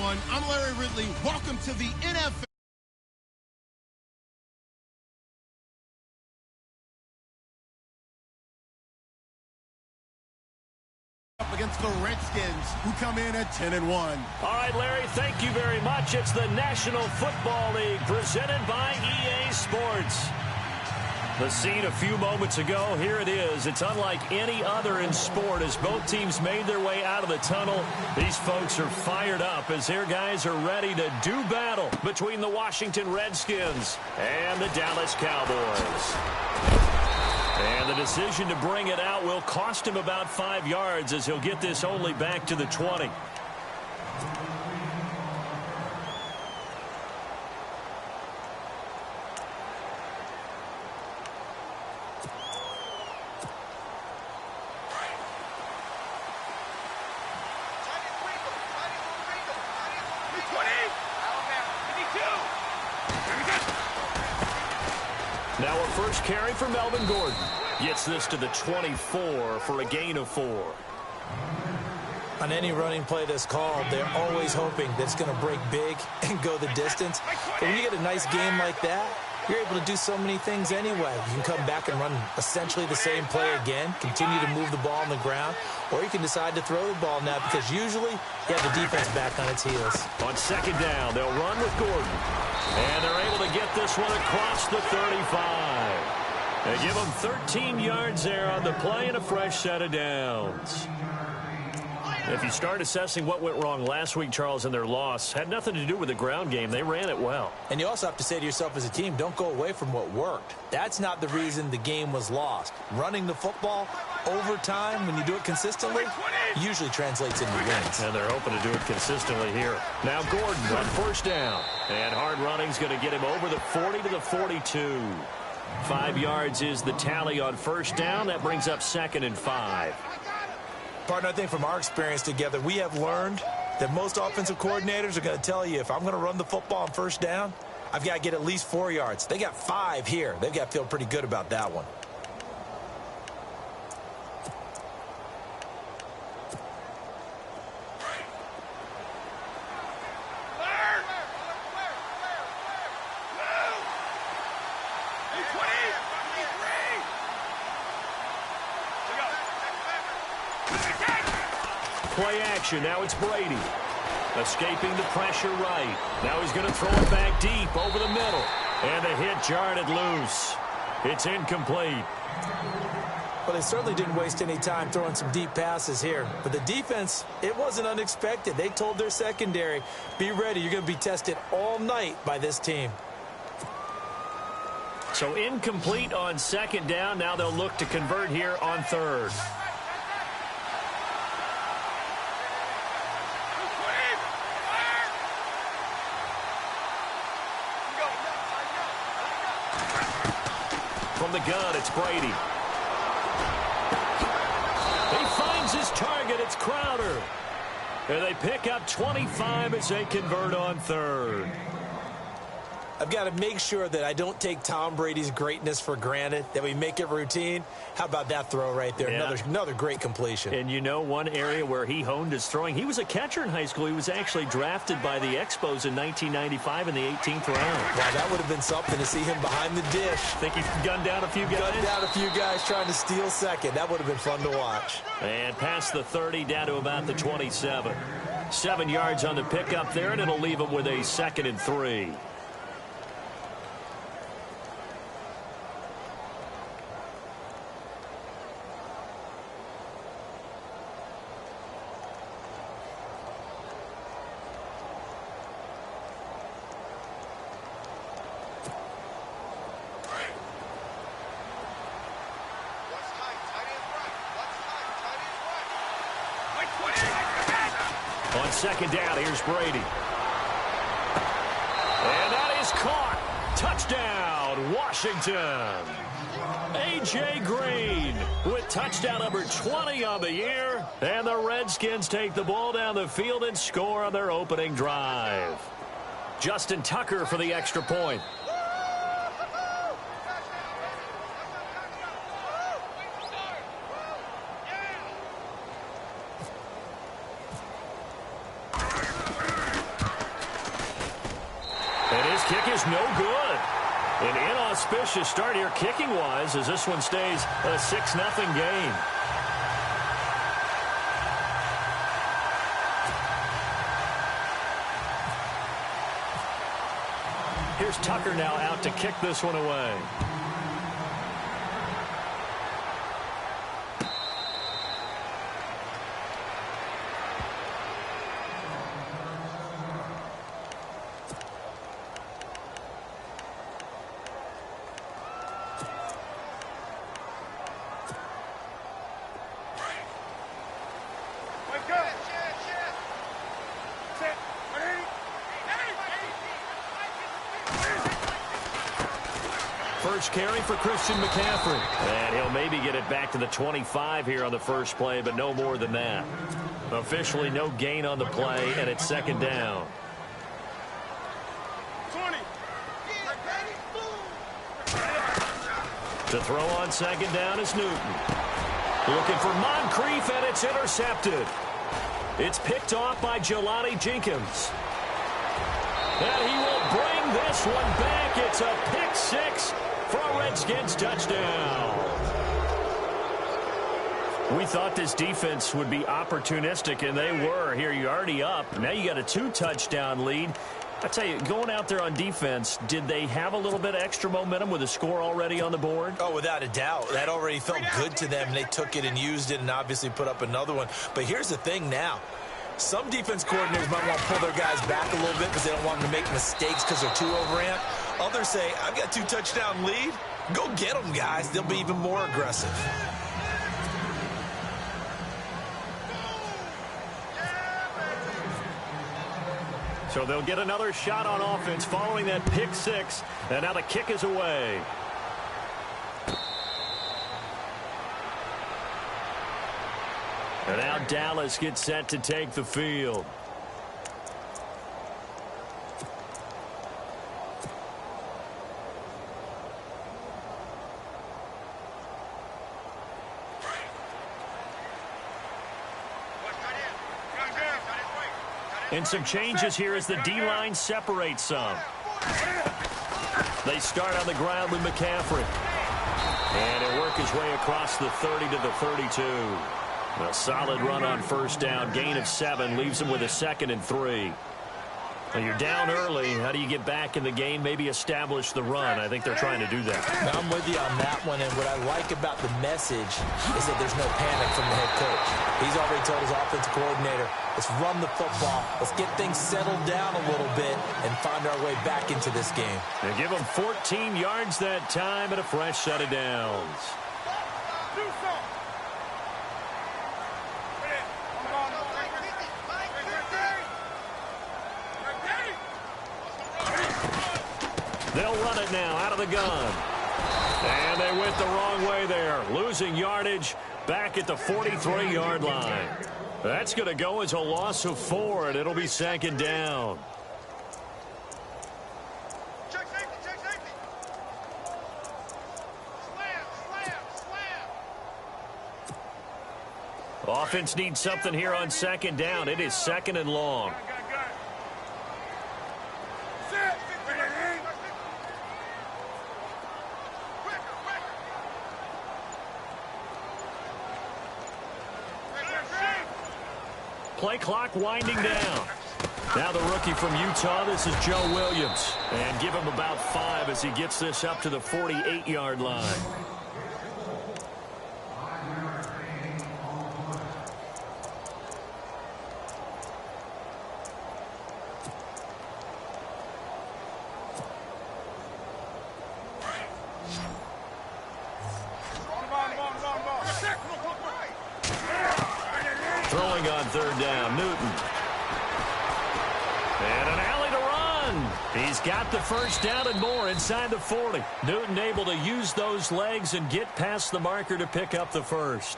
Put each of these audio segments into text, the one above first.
everyone. I'm Larry Ridley. Welcome to the NFL. Up against the Redskins, who come in at 10-1. All right, Larry, thank you very much. It's the National Football League presented by EA Sports. The scene a few moments ago, here it is. It's unlike any other in sport as both teams made their way out of the tunnel. These folks are fired up as their guys are ready to do battle between the Washington Redskins and the Dallas Cowboys. And the decision to bring it out will cost him about 5 yards as he'll get this only back to the 20. Now a first carry for Melvin Gordon. Gets this to the 24 for a gain of 4. On any running play that's called, they're always hoping that it's going to break big and go the distance. But when you get a nice game like that, you're able to do so many things anyway. You can come back and run essentially the same play again, continue to move the ball on the ground, or you can decide to throw the ball now because usually you have the defense back on its heels. On second down, they'll run with Gordon. And they're able to get this one across the 35. They give them 13 yards there on the play and a fresh set of downs. If you start assessing what went wrong last week, Charles, in their loss, had nothing to do with the ground game. They ran it well. And you also have to say to yourself as a team, don't go away from what worked. That's not the reason the game was lost. Running the football over time, when you do it consistently, usually translates into wins. And they're hoping to do it consistently here. Now Gordon on first down. And hard running's going to get him over the 40 to the 42. 5 yards is the tally on first down. That brings up 2nd and 5. Partner, I think from our experience together, we have learned that most offensive coordinators are going to tell you, if I'm going to run the football on first down, I've got to get at least 4 yards. They got 5 here. They've got to feel pretty good about that one. Play action. Now it's Brady. Escaping the pressure right. Now he's going to throw it back deep over the middle. And the hit jarred it loose. It's incomplete. Well, they certainly didn't waste any time throwing some deep passes here. But the defense, it wasn't unexpected. They told their secondary, be ready. You're going to be tested all night by this team. So incomplete on second down. Now they'll look to convert here on third. From the gun, it's Brady. He finds his target. It's Crowder. And they pick up 25 as they convert on third. I've got to make sure that I don't take Tom Brady's greatness for granted, that we make it routine. How about that throw right there? Yeah. Another great completion. And you know one area where he honed his throwing? He was a catcher in high school. He was actually drafted by the Expos in 1995 in the 18th round. Wow, that would have been something to see him behind the dish. Think he gunned down a few guys? Gunned down a few guys trying to steal second. That would have been fun to watch. And past the 30 down to about the 27. 7 yards on the pickup there, and it'll leave him with a 2nd and 3. On second down, here's Brady. And that is caught. Touchdown, Washington. A.J. Green with touchdown number 20 on the year. And the Redskins take the ball down the field and score on their opening drive. Justin Tucker for the extra point. His kick is no good. An inauspicious start here kicking-wise as this one stays a 6-0 game. Here's Tucker now out to kick this one away. First carry for Christian McCaffrey. And he'll maybe get it back to the 25 here on the first play, but no more than that. Officially no gain on the play, and it's second down. 20. To throw on second down is Newton. Looking for Moncrief, and it's intercepted. It's picked off by Jelani Jenkins. And he will bring this one back. It's a pick six for a Redskins touchdown. We thought this defense would be opportunistic, and they were. Here you're already up. Now you got a 2-touchdown lead. I tell you, going out there on defense, did they have a little bit of extra momentum with a score already on the board? Oh, without a doubt. That already felt good to them. They took it and used it and obviously put up another one. But here's the thing now. Some defense coordinators might want to pull their guys back a little bit because they don't want them to make mistakes because they're too overamped. Others say, I've got 2-touchdown lead. Go get them, guys. They'll be even more aggressive. So they'll get another shot on offense following that pick six. And now the kick is away. And now Dallas gets set to take the field. And some changes here as the D-line separates some. They start on the ground with McCaffrey. And he'll work his way across the 30 to the 32. A solid run on first down. Gain of 7 leaves him with a 2nd and 3. Well, you're down early. How do you get back in the game? Maybe establish the run. I think they're trying to do that. Now, I'm with you on that one, and what I like about the message is that there's no panic from the head coach. He's already told his offensive coordinator, let's run the football. Let's get things settled down a little bit and find our way back into this game. They give him 14 yards that time and a fresh set of downs. They'll run it now out of the gun. And they went the wrong way there. Losing yardage back at the 43-yard line. That's going to go as a loss of 4, and it'll be second down. Check safety, check safety. Slam. Offense needs something here on second down. It is 2nd and long. Play clock winding down. Now the rookie from Utah, this is Joe Williams. And give him about 5 as he gets this up to the 48-yard line. Throwing on third down, Newton. And an alley to run. He's got the first down and more inside the 40. Newton able to use those legs and get past the marker to pick up the first.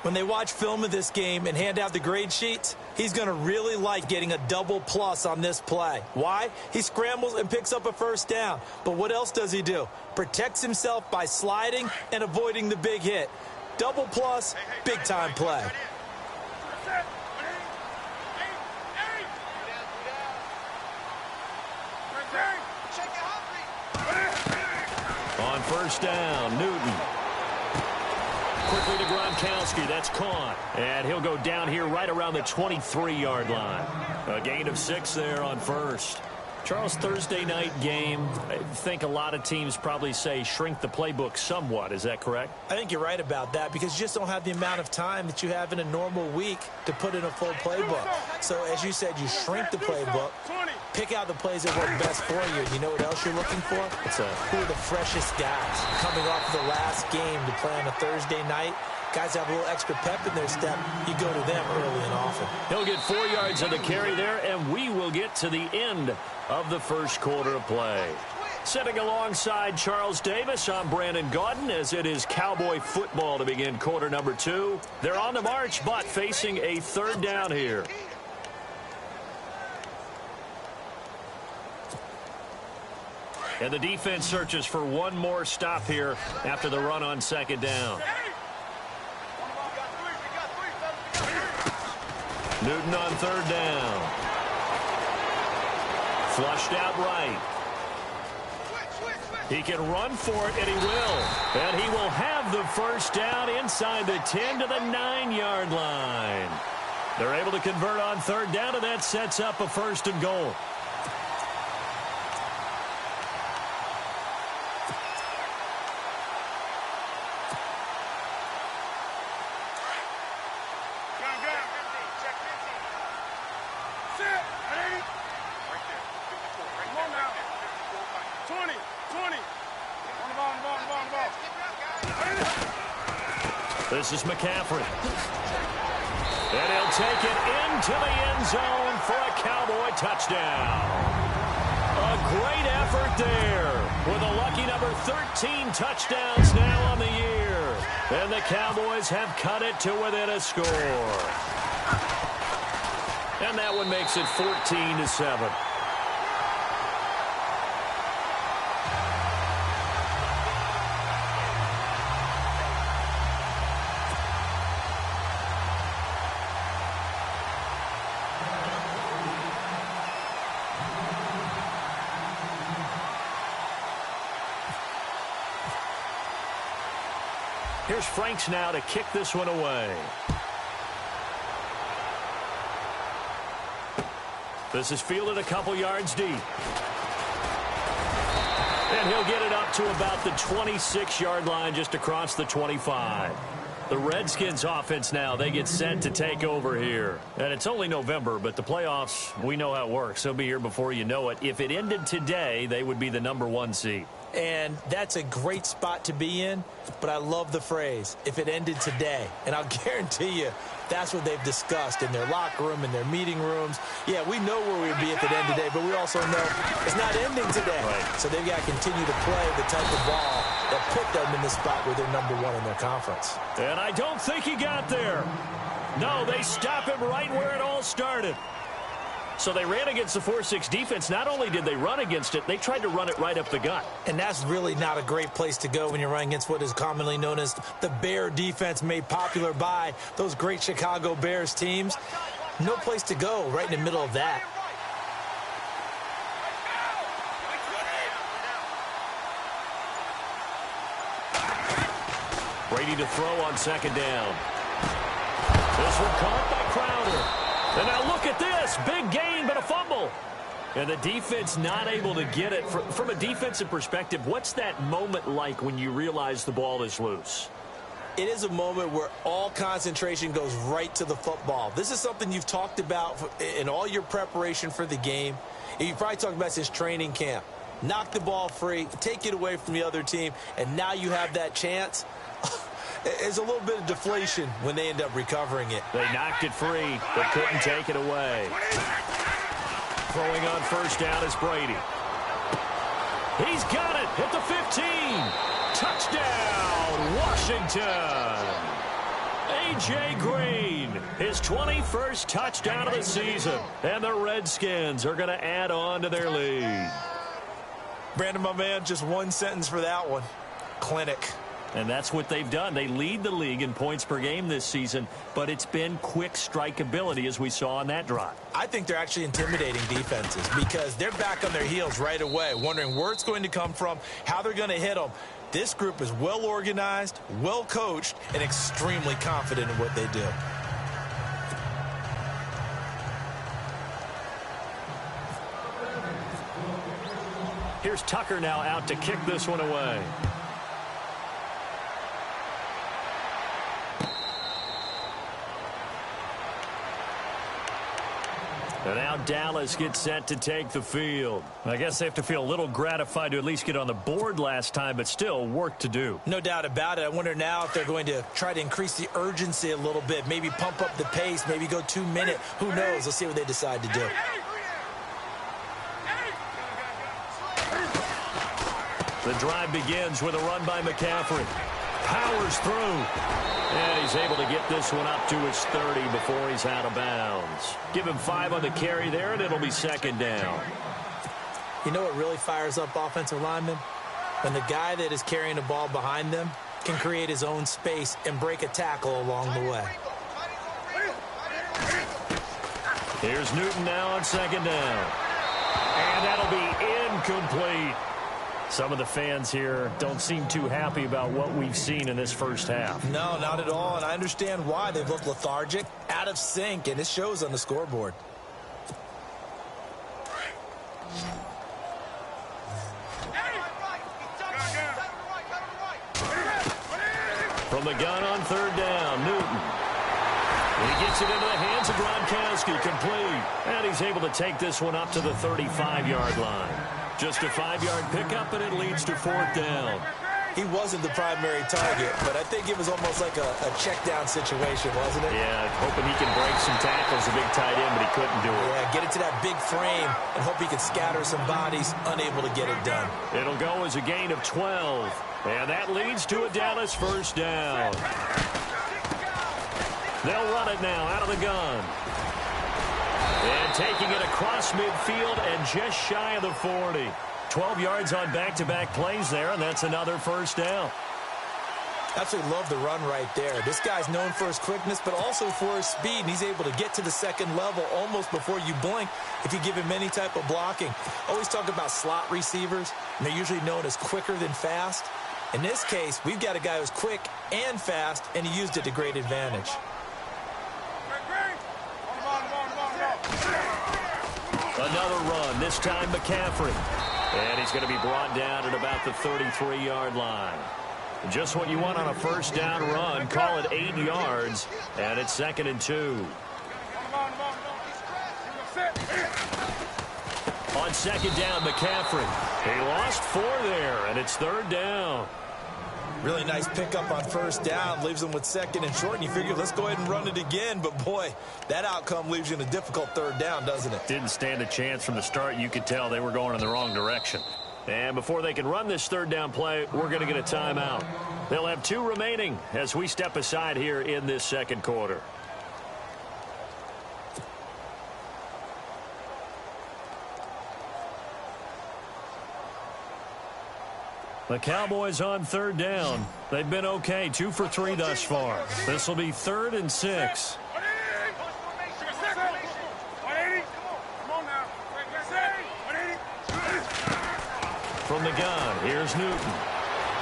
When they watch film of this game and hand out the grade sheets, he's going to really like getting a double plus on this play. Why? He scrambles and picks up a first down. But what else does he do? Protects himself by sliding and avoiding the big hit. Double plus, big-time play. first down. Newton. Quickly to Gronkowski. That's caught. And he'll go down here right around the 23-yard line. A gain of 6 there on first. Charles, Thursday night game, I think a lot of teams probably say shrink the playbook somewhat. Is that correct? I think you're right about that because you just don't have the amount of time that you have in a normal week to put in a full playbook. So, as you said, you shrink the playbook, pick out the plays that work best for you. And you know what else you're looking for? Who are the freshest guys coming off of the last game to play on a Thursday night? Guys have a little extra pep in their step. You go to them early and often. He'll get 4 yards on the carry there, and we will get to the end of the first quarter of play. Sitting alongside Charles Davis, I'm Brandon Gaudin as it is Cowboy football to begin quarter number 2. They're on the march, but facing a third down here. And the defense searches for one more stop here after the run on second down. Newton on third down. Flushed out right. He can run for it, and he will. And he will have the first down inside the 10 to the 9-yard line. They're able to convert on third down, and that sets up a first and goal. This is McCaffrey. And he'll take it into the end zone for a Cowboy touchdown. A great effort there with a lucky number 13 touchdowns now on the year. And the Cowboys have cut it to within a score. And that one makes it 14-7. Here's Franks now to kick this one away. This is fielded a couple yards deep. And he'll get it up to about the 26-yard line just across the 25. The Redskins offense now, they get set to take over here. And it's only November, but the playoffs, we know how it works. They'll be here before you know it. If it ended today, they would be the #1 seed. And that's a great spot to be in, but I love the phrase, if it ended today. And I'll guarantee you, that's what they've discussed in their locker room, in their meeting rooms. Yeah, we know where we'd be if it ended today, but we also know it's not ending today. Right. So they've got to continue to play the type of ball that put them in the spot where they're #1 in their conference. And I don't think he got there. No, they stop him right where it all started. So they ran against the 4-6 defense. Not only did they run against it, they tried to run it right up the gut. And that's really not a great place to go when you're running against what is commonly known as the Bear defense, made popular by those great Chicago Bears teams. No place to go right in the middle of that. Brady to throw on second down. This one caught by Crowder. And now look at this. Big gain, but a fumble. And the defense not able to get it. From a defensive perspective, what's that moment like when you realize the ball is loose? It is a moment where all concentration goes right to the football. This is something you've talked about in all your preparation for the game. You've probably talked about since training camp. Knock the ball free, take it away from the other team, and now you have that chance. There's a little bit of deflation when they end up recovering it. They knocked it free, but couldn't take it away. Throwing on first down is Brady. He's got it at the 15. Touchdown, Washington. A.J. Green, his 21st touchdown of the season. And the Redskins are going to add on to their lead. Brandon, my man, just one sentence for that one. Clinic. And that's what they've done. They lead the league in points per game this season, but it's been quick strikeability as we saw on that drive. I think they're actually intimidating defenses because they're back on their heels right away, wondering where it's going to come from, how they're going to hit them. This group is well organized, well coached, and extremely confident in what they do. Here's Tucker now out to kick this one away. And now Dallas gets set to take the field. I guess they have to feel a little gratified to at least get on the board last time, but still work to do. No doubt about it. I wonder now if they're going to try to increase the urgency a little bit, maybe pump up the pace, maybe go 2 minute. Who knows? Let's see what they decide to do. The drive begins with a run by McCaffrey. Powers through. And he's able to get this one up to his 30 before he's out of bounds. Give him 5 on the carry there, and it'll be second down. You know what really fires up offensive linemen? When the guy that is carrying the ball behind them can create his own space and break a tackle along the way. Here's Newton now on second down. And that'll be incomplete. Some of the fans here don't seem too happy about what we've seen in this first half. No, not at all, and I understand why. They've looked lethargic, out of sync, and it shows on the scoreboard. From the gun on third down, Newton. He gets it into the hands of Gronkowski, complete. And he's able to take this one up to the 35-yard line. Just a 5-yard pickup, and it leads to fourth down. He wasn't the primary target, but I think it was almost like a check-down situation, wasn't it? Yeah, hoping he can break some tackles, a big tight end, but he couldn't do it. Yeah, get it to that big frame and hope he can scatter some bodies, unable to get it done. It'll go as a gain of 12, and that leads to a Dallas first down. They'll run it now out of the gun. And taking it across midfield and just shy of the 40. 12 yards on back-to-back plays there, and that's another first down. Absolutely love the run right there. This guy's known for his quickness, but also for his speed, and he's able to get to the second level almost before you blink if you give him any type of blocking. Always talk about slot receivers, and they're usually known as quicker than fast. In this case, we've got a guy who's quick and fast, and he used it to great advantage. Another run, this time McCaffrey. And he's going to be brought down at about the 33-yard line. Just what you want on a first down run. Call it 8 yards, and it's 2nd and 2. On second down, McCaffrey. He lost 4 there, and it's 3rd down. Really nice pickup on first down. Leaves them with 2nd and short, and you figure, let's go ahead and run it again. But, boy, that outcome leaves you in a difficult 3rd down, doesn't it? Didn't stand a chance from the start. You could tell they were going in the wrong direction. And before they can run this 3rd down play, we're going to get a timeout. They'll have 2 remaining as we step aside here in this second quarter. The Cowboys on 3rd down. They've been okay, 2 for 3 thus far. This will be 3rd and 6. From the gun, here's Newton.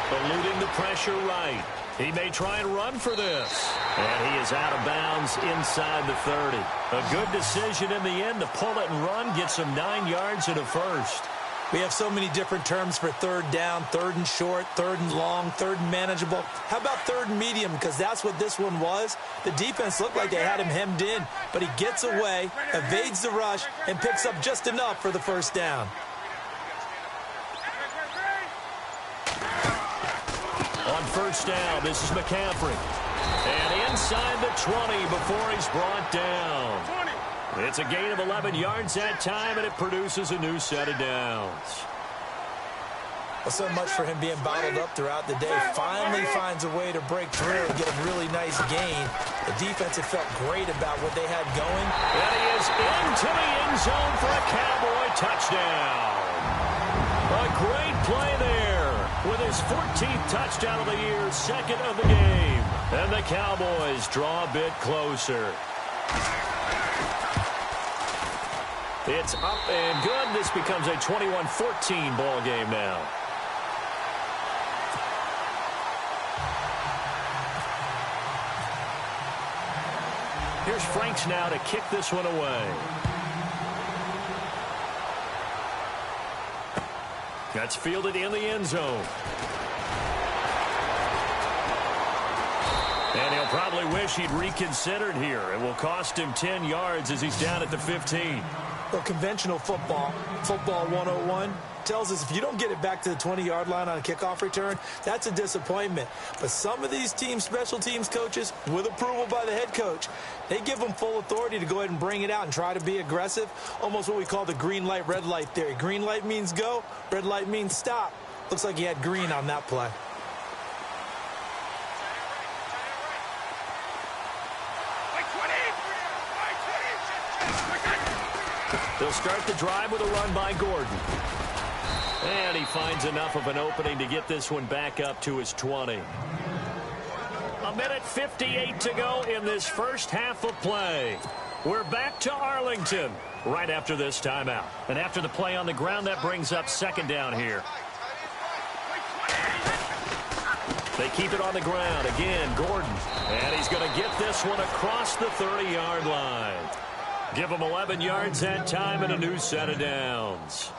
Eluding the pressure right. He may try and run for this. And he is out of bounds inside the 30. A good decision in the end to pull it and run, get some 9 yards and a first. We have so many different terms for 3rd down, 3rd and short, 3rd and long, 3rd and manageable. How about 3rd and medium? Because that's what this one was. The defense looked like they had him hemmed in, but he gets away, evades the rush, and picks up just enough for the first down. On first down, this is McCaffrey. And inside the 20 before he's brought down. It's a gain of 11 yards that time, and it produces a new set of downs. Well, so much for him being bottled up throughout the day. Finally finds a way to break through and get a really nice gain. The defense had felt great about what they had going. And he is into the end zone for a Cowboy touchdown. A great play there with his 14th touchdown of the year, 2nd of the game. And the Cowboys draw a bit closer. It's up and good. This becomes a 21-14 ball game now. Here's Franks now to kick this one away. That's fielded in the end zone. And he'll probably wish he'd reconsidered here. It will cost him 10 yards as he's down at the 15. Well, conventional football 101, tells us if you don't get it back to the 20-yard line on a kickoff return, that's a disappointment. But some of these special teams coaches, with approval by the head coach, they give them full authority to go ahead and bring it out and try to be aggressive, almost what we call the green light, red light theory. Green light means go, red light means stop. Looks like he had green on that play. They'll start the drive with a run by Gordon. And he finds enough of an opening to get this one back up to his 20. A minute 58 to go in this first half of play. We're back to Arlington right after this timeout. And after the play on the ground, that brings up second down here. They keep it on the ground. Again, Gordon. And he's going to get this one across the 30-yard line. Give him 11 yards that time and a new set of downs.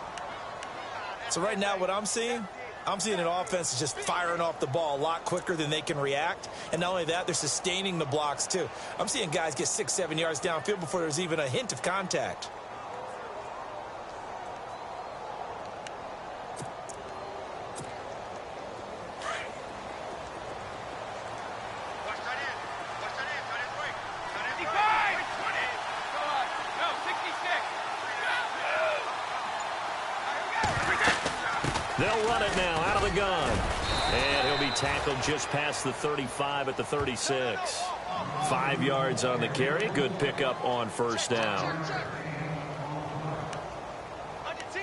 So right now what I'm seeing an offense is just firing off the ball a lot quicker than they can react. And not only that, they're sustaining the blocks too. I'm seeing guys get 6-7 yards downfield before there's even a hint of contact. They'll run it now out of the gun. And he'll be tackled just past the 35 at the 36. 5 yards on the carry. Good pickup on first down. Under 10,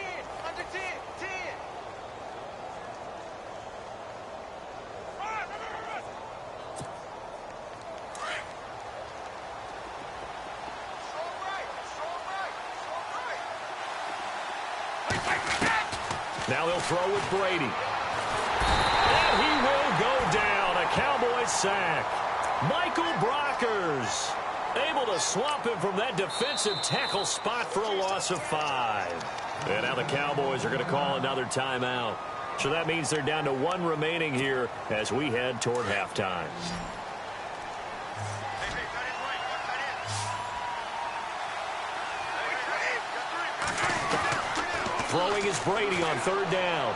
10. Now they'll throw with Brady. And he will go down. A Cowboys sack. Michael Brockers able to swamp him from that defensive tackle spot for a loss of 5. And now the Cowboys are going to call another timeout. So that means they're down to 1 remaining here as we head toward halftime. Throwing is Brady on third down.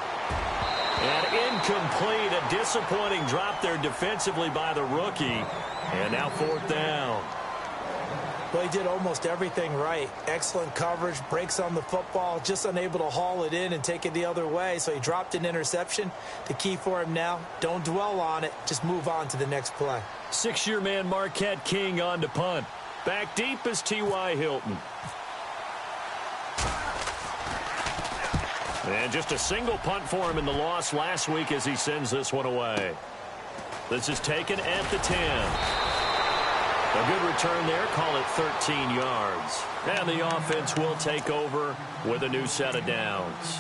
And incomplete. A disappointing drop there defensively by the rookie. And now fourth down. Well, he did almost everything right. Excellent coverage, breaks on the football, just unable to haul it in and take it the other way. So he dropped an interception. The key for him now, don't dwell on it. Just move on to the next play. 6-year man Marquette King on to punt. Back deep is T.Y. Hilton. And just a single punt for him in the loss last week as he sends this one away. This is taken at the 10. A good return there. Call it 13 yards. And the offense will take over with a new set of downs.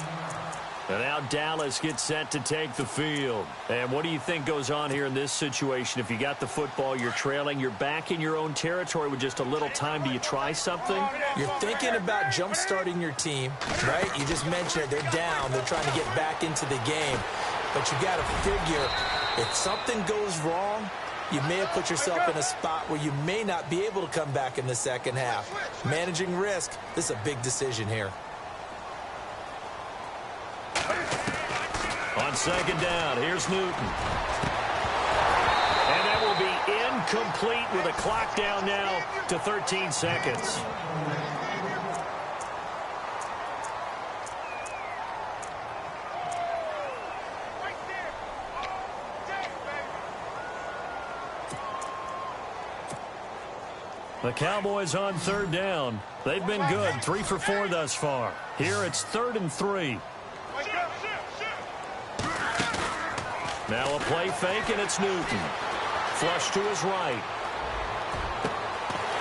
And now Dallas gets set to take the field. And what do you think goes on here in this situation? If you got the football, you're trailing, you're back in your own territory with just a little time. Do you try something? You're thinking about jump-starting your team, right? You just mentioned it. They're down. They're trying to get back into the game. But you got to figure if something goes wrong, you may have put yourself in a spot where you may not be able to come back in the second half. Managing risk, this is a big decision here. On second down, here's Newton. And that will be incomplete with a clock down now to 13 seconds. The Cowboys on third down. They've been good, 3 for 4 thus far. Here it's 3rd and 3. Now a play fake, and it's Newton. Flush to his right.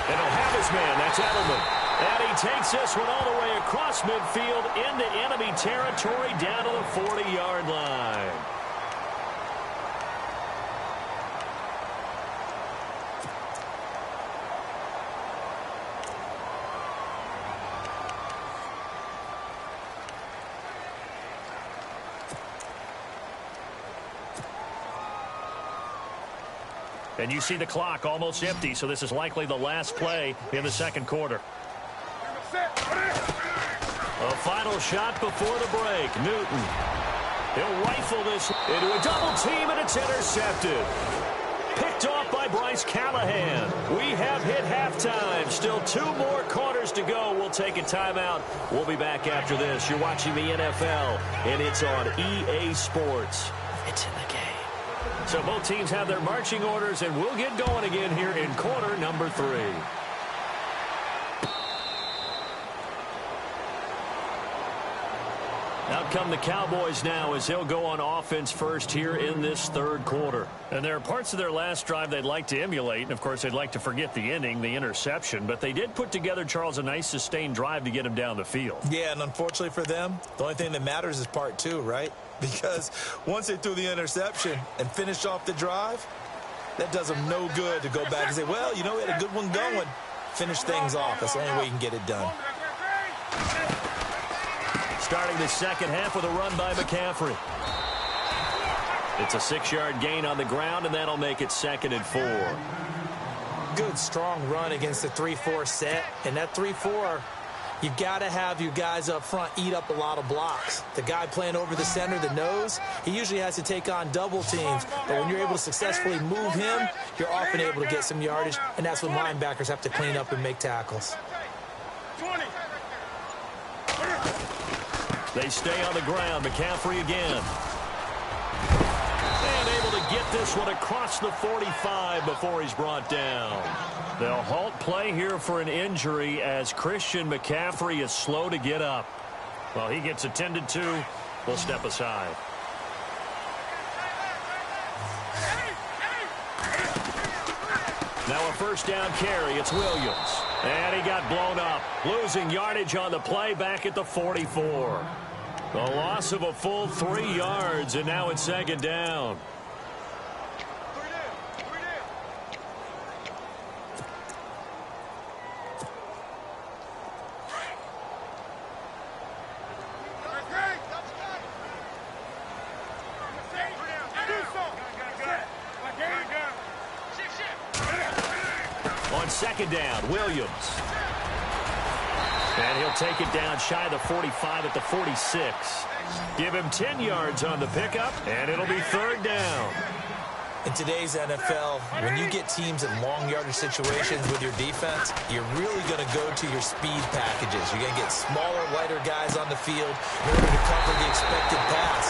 And he'll have his man. That's Edelman. And he takes this one all the way across midfield into enemy territory down to the 40-yard line. And you see the clock almost empty, so this is likely the last play in the second quarter. A final shot before the break. Newton. He'll rifle this into a double team, and it's intercepted. Picked off by Bryce Callahan. We have hit halftime. Still 2 more quarters to go. We'll take a timeout. We'll be back after this. You're watching the NFL, and it's on EA Sports. It's in the game. So both teams have their marching orders, and we'll get going again here in quarter number 3. Out come the Cowboys now as they'll go on offense first here in this third quarter. And there are parts of their last drive they'd like to emulate. And, of course, they'd like to forget the ending, the interception. But they did put together, Charles, a nice sustained drive to get him down the field. Yeah, and unfortunately for them, the only thing that matters is part 2, right? Because once they threw the interception and finished off the drive, that does them no good to go back and say, well, you know, we had a good one going. Finish things off. That's the only way you can get it done. Starting the second half with a run by McCaffrey. It's a 6-yard gain on the ground, and that'll make it 2nd and 4. Good, strong run against the 3-4 set. And that 3-4, you've got to have your guys up front eat up a lot of blocks. The guy playing over the center, the nose, he usually has to take on double teams. But when you're able to successfully move him, you're often able to get some yardage, and that's when linebackers have to clean up and make tackles. They stay on the ground. McCaffrey again. And able to get this one across the 45 before he's brought down. They'll halt play here for an injury as Christian McCaffrey is slow to get up. While he gets attended to, we'll step aside. Now a first down carry. It's Williams. And he got blown up. Losing yardage on the play back at the 44. The loss of a full 3 yards, and now it's 2nd down. On 2nd down, Williams. And he'll take it down shy of the 45 at the 46. Give him 10 yards on the pickup, and it'll be 3rd down. In today's NFL, when you get teams in long yardage situations with your defense, you're really going to go to your speed packages. You're going to get smaller, lighter guys on the field in order to cover the expected pass.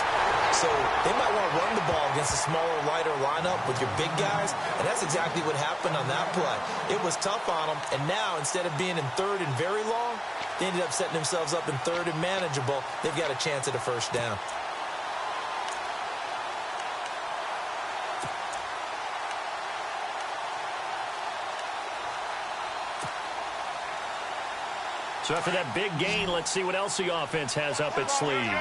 So they might want to run the ball against a smaller, lighter lineup with your big guys, and that's exactly what happened on that play. It was tough on them, and now instead of being in 3rd and very long, they ended up setting themselves up in 3rd and manageable. They've got a chance at a first down. So after that big gain, let's see what else the offense has up its sleeve.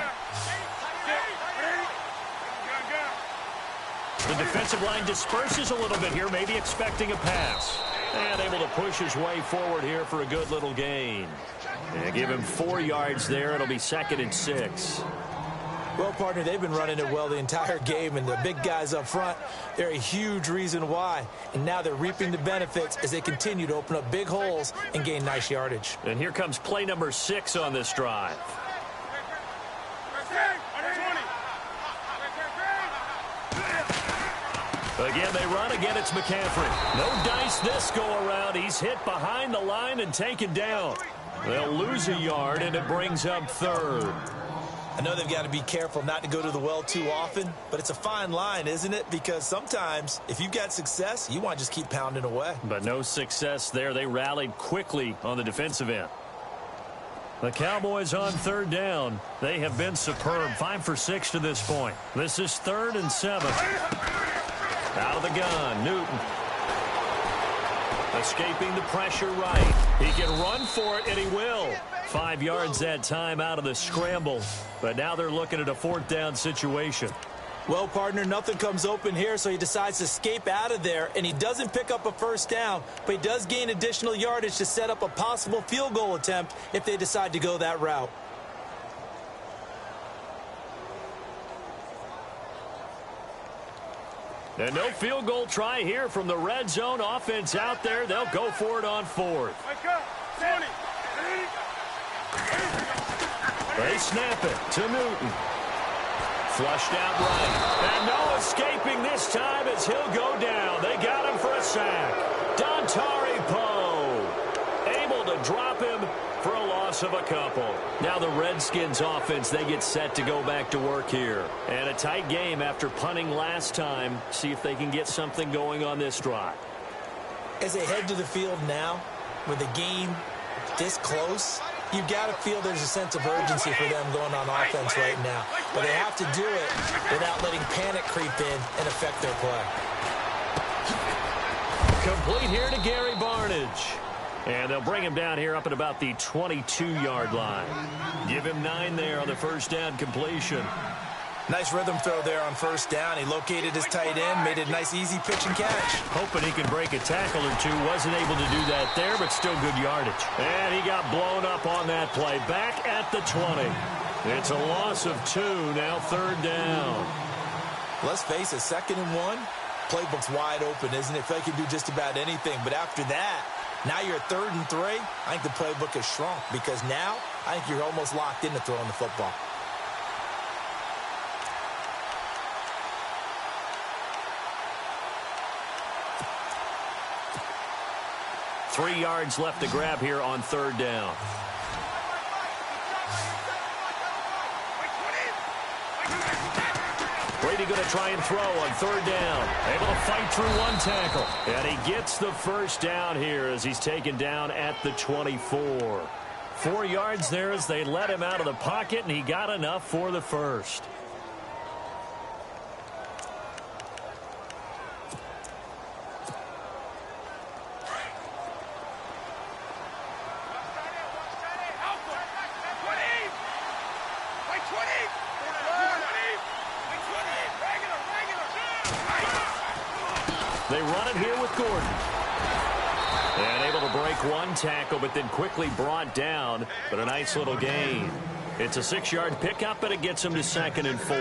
The defensive line disperses a little bit here, maybe expecting a pass. And able to push his way forward here for a good little gain. And give him 4 yards there. It'll be 2nd and 6. Well, partner, they've been running it well the entire game, and the big guys up front, they're a huge reason why. And now they're reaping the benefits as they continue to open up big holes and gain nice yardage. And here comes play number 6 on this drive. Again, they run. Again, it's McCaffrey. No dice this go-around. He's hit behind the line and taken down. They'll lose a yard, and it brings up 3rd. I know they've got to be careful not to go to the well too often, but it's a fine line, isn't it? Because sometimes, if you've got success, you want to just keep pounding away. But no success there. They rallied quickly on the defensive end. The Cowboys on 3rd down. They have been superb. 5 for 6 to this point. This is 3rd and 7. Out of the gun, Newton. Escaping the pressure right. He can run for it, and he will. 5 yards that time out of the scramble. But now they're looking at a 4th down situation. Well, partner, nothing comes open here, so he decides to escape out of there, and he doesn't pick up a first down, but he does gain additional yardage to set up a possible field goal attempt if they decide to go that route. And no field goal try here from the red zone. Offense out there. They'll go for it on fourth. They snap it to Newton. Flushed out right. And no escaping this time as he'll go down. They got him for a sack. Dontari Poe able to drop him for a loss of a couple. Now the Redskins offense, they get set to go back to work here. And a tight game after punting last time. See if they can get something going on this drive. As they head to the field now, with the game this close, you've got to feel there's a sense of urgency for them going on offense right now. But they have to do it without letting panic creep in and affect their play. Complete here to Gary Barnidge. And they'll bring him down here up at about the 22-yard line. Give him 9 there on the first down completion. Nice rhythm throw there on first down. He located his tight end, made it a nice, easy pitch and catch. Hoping he can break a tackle or two. Wasn't able to do that there, but still good yardage. And he got blown up on that play. Back at the 20. It's a loss of 2, now third down. Let's face it, 2nd and 1. Playbook's wide open, isn't it? They can do just about anything. But after that, now you're at 3rd and 3. I think the playbook has shrunk because now I think you're almost locked into throwing the football. Three yards left to grab here on third down. Brady going to try and throw on third down. Able to fight through one tackle. And he gets the first down here as he's taken down at the 24. 4 yards there as they let him out of the pocket, and he got enough for the first. They run it here with Gordon. And able to break one tackle, but then quickly brought down. But a nice little gain. It's a 6-yard pickup, and it gets them to 2nd and 4.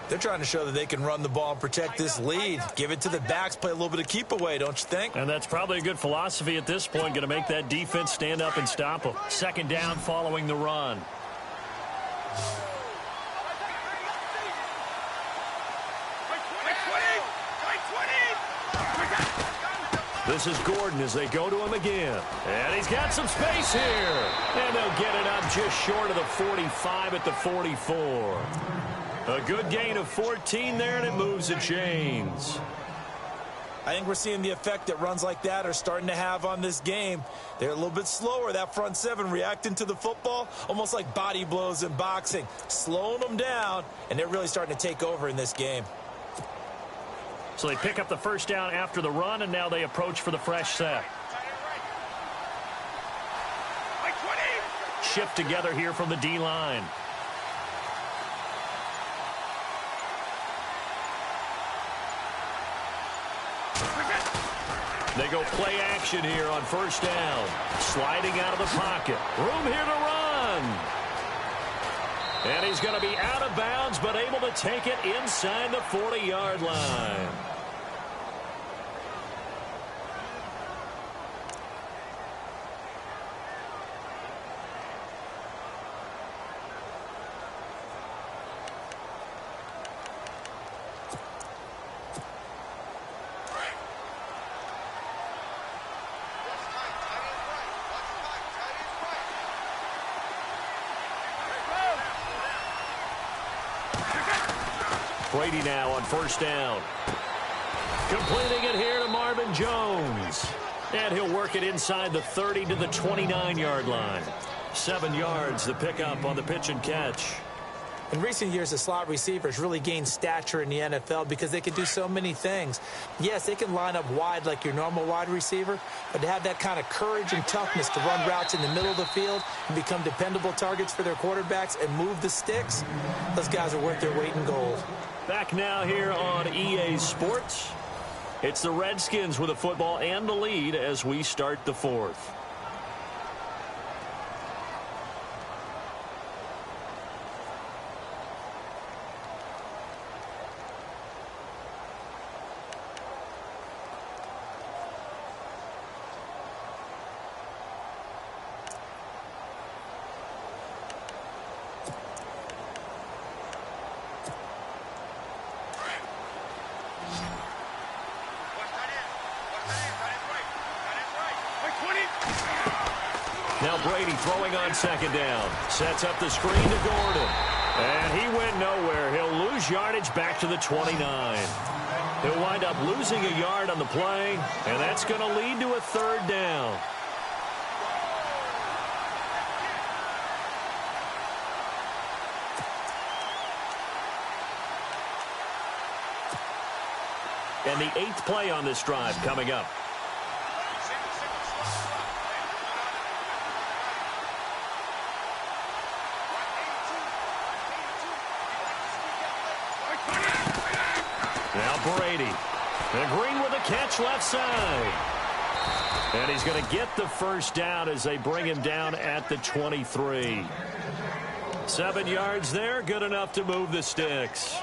They're trying to show that they can run the ball and protect this lead. Give it to the backs, play a little bit of keep away, don't you think? And that's probably a good philosophy at this point. Going to make that defense stand up and stop them. 2nd down following the run. This is Gordon as they go to him again. And he's got some space here. And they'll get it up just short of the 45 at the 44. A good gain of 14 there, and it moves the chains. I think we're seeing the effect that runs like that are starting to have on this game. They're a little bit slower, that front seven, reacting to the football, almost like body blows in boxing, slowing them down, and they're really starting to take over in this game. So they pick up the first down after the run, and now they approach for the fresh set. Shift together here from the D-line. They go play action here on first down. Sliding out of the pocket. Room here to run. And he's going to be out of bounds, but able to take it inside the 40-yard line. Brady now on first down. Completing it here to Marvin Jones. And he'll work it inside the 30 to the 29-yard line. 7 yards, the pickup on the pitch and catch. In recent years, the slot receivers really gained stature in the NFL because they can do so many things. Yes, they can line up wide like your normal wide receiver, but to have that kind of courage and toughness to run routes in the middle of the field and become dependable targets for their quarterbacks and move the sticks, those guys are worth their weight in gold. Back now here on EA Sports. It's the Redskins with the football and the lead as we start the fourth. Brady throwing on second down. Sets up the screen to Gordon. And he went nowhere. He'll lose yardage back to the 29. He'll wind up losing a yard on the play, and that's going to lead to a third down. And the 8th play on this drive coming up. Now Brady. And Green with a catch left side. And he's going to get the first down as they bring him down at the 23. 7 yards there, good enough to move the sticks.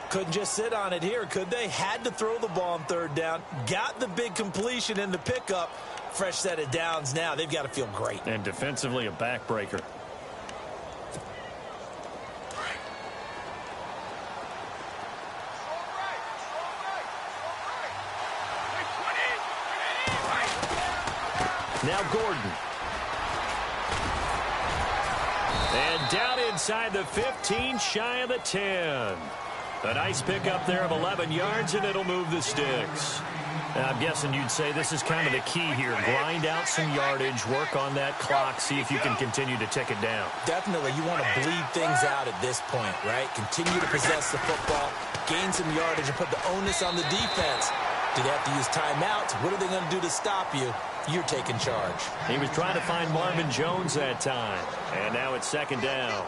Couldn't just sit on it here, could they? Had to throw the ball on third down. Got the big completion in the pickup. Fresh set of downs now. They've got to feel great. And defensively, a backbreaker. Now Gordon. And down inside the 15, shy of the 10. A nice pickup there of 11 yards, and it'll move the sticks. I'm guessing you'd say this is kind of the key here. Grind out some yardage, work on that clock, see if you can continue to tick it down. Definitely, you want to bleed things out at this point, right? Continue to possess the football, gain some yardage, and put the onus on the defense. Do they have to use timeouts? What are they going to do to stop you? You're taking charge. He was trying to find Marvin Jones that time, and now it's second down.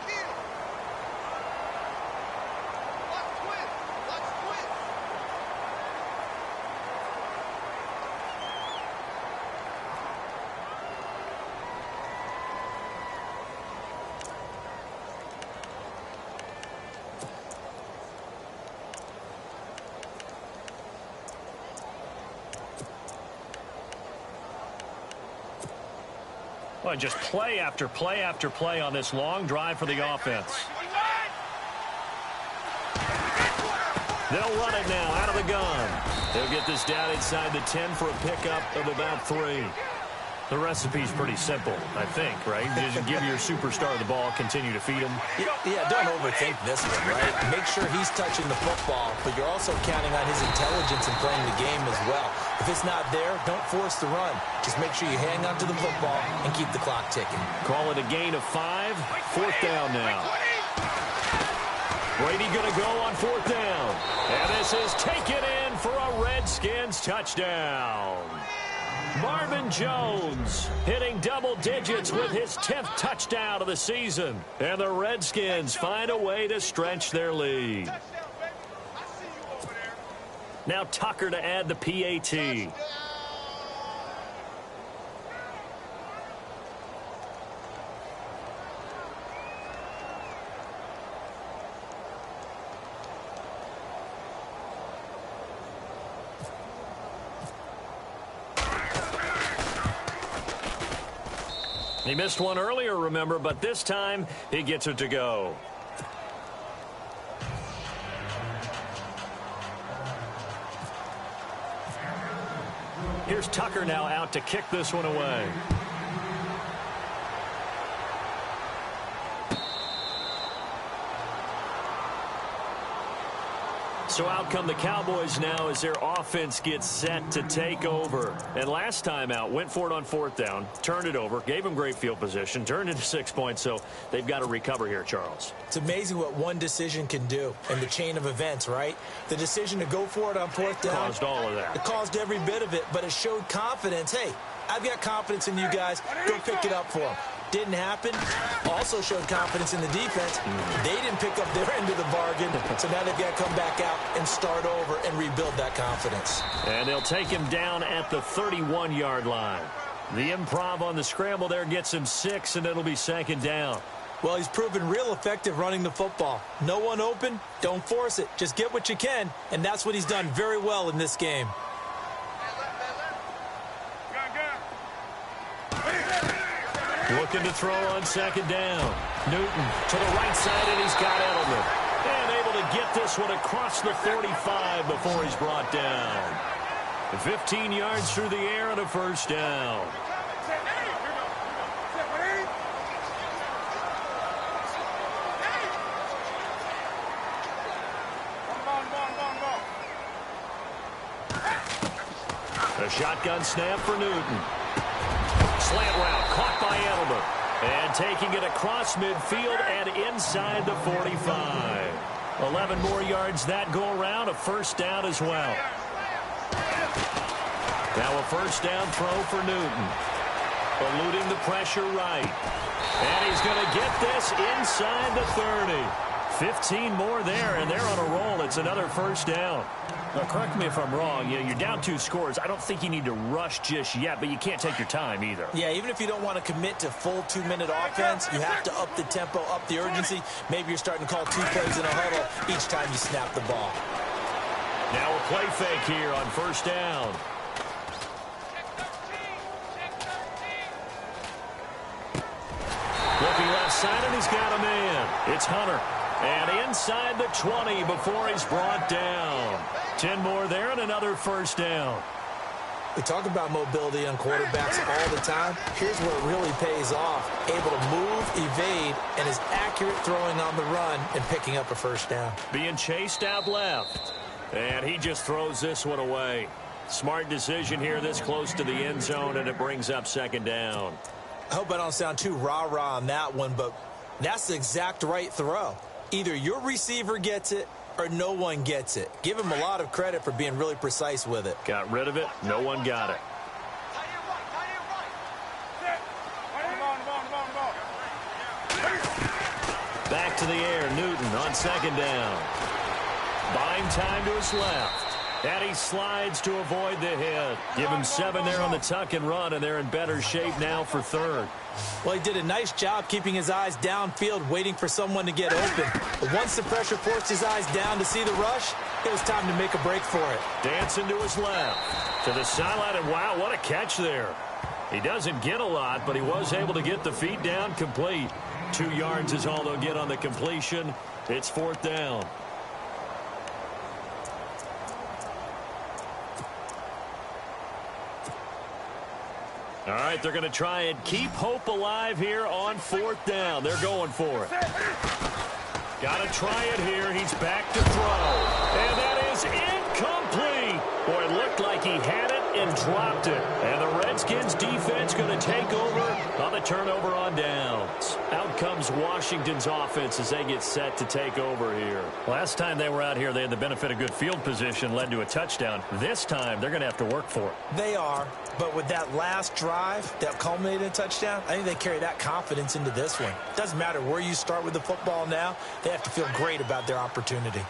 Well, just play after play after play on this long drive for the offense. They'll run it now out of the gun. They'll get this down inside the 10 for a pickup of about 3. The recipe's pretty simple, I think, right? Just give your superstar the ball, continue to feed him. Yeah, don't overthink this one, right? Make sure he's touching the football, but you're also counting on his intelligence in playing the game as well. If it's not there, don't force the run. Just make sure you hang on to the football and keep the clock ticking. Call it a gain of 5. 4th down now. Brady going to go on 4th down. And this is taken in for a Redskins touchdown. Marvin Jones hitting double digits with his 10th touchdown of the season. And the Redskins find a way to stretch their lead. Now Tucker to add the PAT. He missed one earlier, remember, but this time he gets it to go. Here's Tucker now out to kick this one away. So out come the Cowboys now as their offense gets set to take over. And last time out, went for it on 4th down, turned it over, gave them great field position, turned into 6 points, so they've got to recover here, Charles. It's amazing what one decision can do in the chain of events, right? The decision to go for it on 4th down. Caused all of that. It caused every bit of it, but it showed confidence. Hey, I've got confidence in you guys. Go pick it up for them. Didn't happen. Also showed confidence in the defense. They didn't pick up their end of the bargain, so now they've got to come back out and start over and rebuild that confidence. And they'll take him down at the 31-yard line. The improv on the scramble there gets him 6, and it'll be second down. Well, he's proven real effective running the football. No one open, don't force it. Just get what you can, and that's what he's done very well in this game. Looking to throw on second down. Newton to the right side, and he's got Edelman. And able to get this one across the 45 before he's brought down. 15 yards through the air and a first down. shotgun snap for Newton. Slant route caught by Edelman. And taking it across midfield and inside the 45. 11 more yards that go around, a first down as well. Now a first down throw for Newton. Eluding the pressure right. And he's going to get this inside the 30. 15 more there, and they're on a roll. It's another first down. Now, correct me if I'm wrong. You're down 2 scores. I don't think you need to rush just yet, but you can't take your time either. Yeah, even if you don't want to commit to full 2-minute offense, you have to up the tempo, up the urgency. Maybe you're starting to call 2 plays in a huddle each time you snap the ball. Now a play fake here on first down. Looking left side, and he's got a man. It's Hunter. And inside the 20 before he's brought down. 10 more there and another first down. We talk about mobility on quarterbacks all the time. Here's where it really pays off. Able to move, evade, and is accurate throwing on the run and picking up a first down. Being chased out left. And he just throws this one away. Smart decision here this close to the end zone, and it brings up second down. I hope I don't sound too rah-rah on that one, but that's the exact right throw. Either your receiver gets it or no one gets it. Give him a lot of credit for being really precise with it. Got rid of it. No one got it. Back to the air. Newton on second down. Buying time to his left. And he slides to avoid the hit. Give him 7 there on the tuck and run, and they're in better shape now for third. Well, he did a nice job keeping his eyes downfield, waiting for someone to get open. But once the pressure forced his eyes down to see the rush, it was time to make a break for it. Dancing to his left. To the sideline, and wow, what a catch there. He doesn't get a lot, but he was able to get the feet down complete. 2 yards is all they'll get on the completion. It's fourth down. All right, they're going to try and keep hope alive here on fourth down. They're going for it. Got to try it here. He's back to throw. And that is incomplete. Boy, it looked like he had it and dropped it. And the Redskins defense going to take over on the turnover on downs. Out comes Washington's offense as they get set to take over here. Last time they were out here, they had the benefit of good field position, led to a touchdown. This time, they're going to have to work for it. They are. But with that last drive that culminated in a touchdown, I think they carry that confidence into this one. Doesn't matter where you start with the football now. They have to feel great about their opportunity.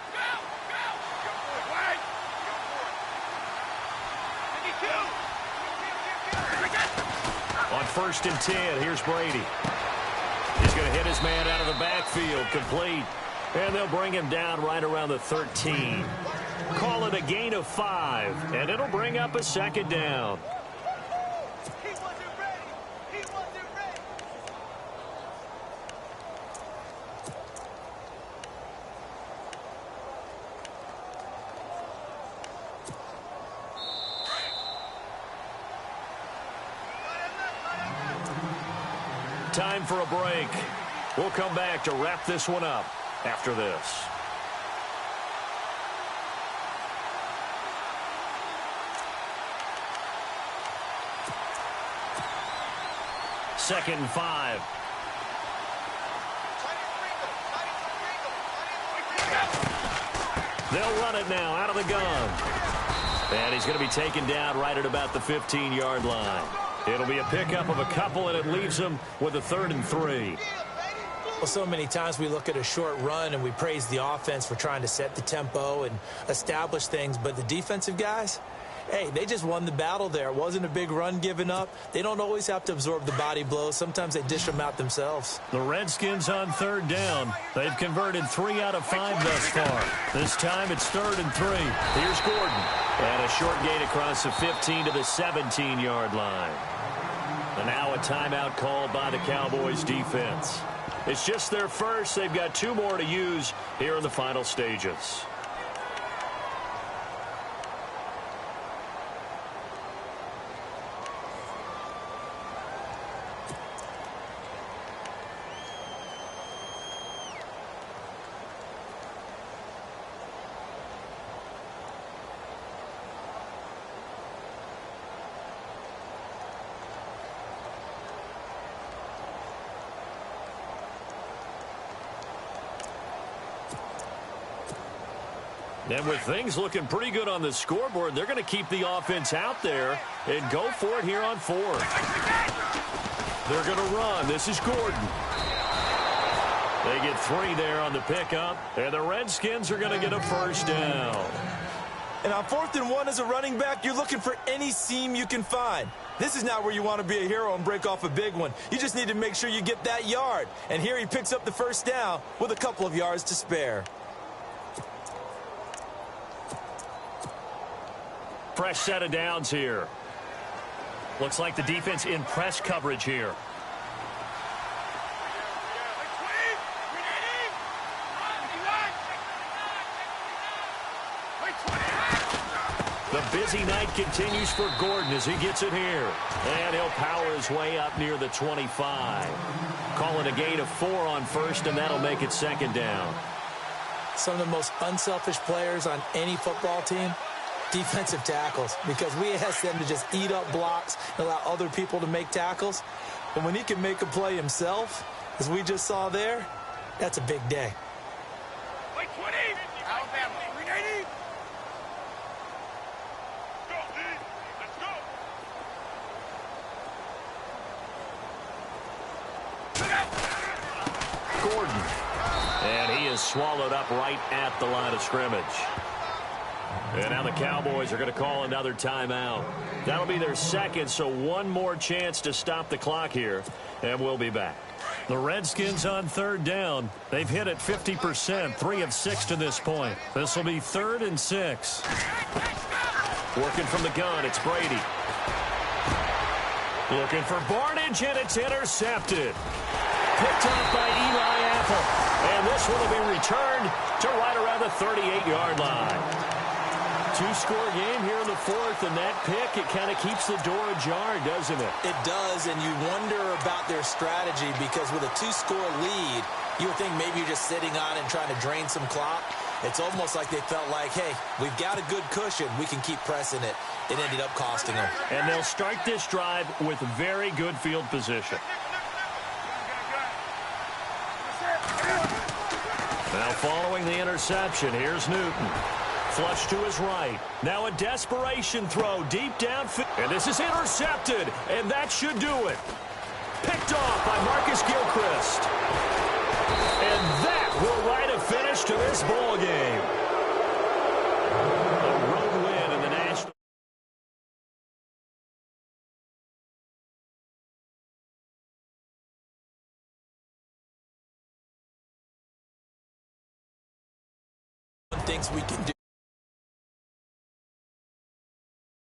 On 1st and 10, here's Brady. He's going to hit his man out of the backfield, complete. And they'll bring him down right around the 13. Call it a gain of 5, and it'll bring up a second down. Time for a break. We'll come back to wrap this one up after this. Second and 5. They'll run it now out of the gun. And he's going to be taken down right at about the 15-yard line. It'll be a pickup of a couple, and it leaves them with a 3rd and 3. Well, so many times we look at a short run and we praise the offense for trying to set the tempo and establish things, but the defensive guys, hey, they just won the battle there. It wasn't a big run given up. They don't always have to absorb the body blows. Sometimes they dish them out themselves. The Redskins on 3rd down. They've converted 3 out of 5 thus far. This time it's 3rd and 3. Here's Gordon. And a short gain across the 15 to the 17-yard line. And now a timeout called by the Cowboys defense. It's just their first. They've got 2 more to use here in the final stages. And with things looking pretty good on the scoreboard, they're going to keep the offense out there and go for it here on fourth. They're going to run. This is Gordon. They get 3 there on the pickup, and the Redskins are going to get a first down. And on 4th and 1 as a running back, you're looking for any seam you can find. This is not where you want to be a hero and break off a big one. You just need to make sure you get that yard. And here he picks up the first down with a couple of yards to spare. Fresh set of downs here. Looks like the defense in press coverage here. The busy night continues for Gordon as he gets it here. And he'll power his way up near the 25. Call it a gain of 4 on first, and that'll make it 2nd down. Some of the most unselfish players on any football team, defensive tackles, because we ask them to just eat up blocks and allow other people to make tackles. But when he can make a play himself, as we just saw there, that's a big day. Wait, 20! Alabama, 380! Go, D! Let's go! Gordon. And he is swallowed up right at the line of scrimmage. And now the Cowboys are going to call another timeout. That'll be their 2nd, so one more chance to stop the clock here, and we'll be back. The Redskins on 3rd down. They've hit it 50%, 3 of 6 to this point. This will be 3rd and 6. Working from the gun, it's Brady. Looking for Barnage, and it's intercepted. Picked up by Eli Apple. And this one will be returned to right around the 38-yard line. 2-score game here in the 4th, and that pick, it kind of keeps the door ajar, doesn't it? It does, and you wonder about their strategy because with a 2-score lead, you would think maybe you're just sitting on and trying to drain some clock. It's almost like they felt like, hey, we've got a good cushion. We can keep pressing it. It ended up costing them. And they'll start this drive with very good field position. Now following the interception, here's Newton. Flush to his right. Now a desperation throw deep downfield. And this is intercepted, and that should do it. Picked off by Marcus Gilchrist. And that will write a finish to this ball game. A road win in the National. Thinks we can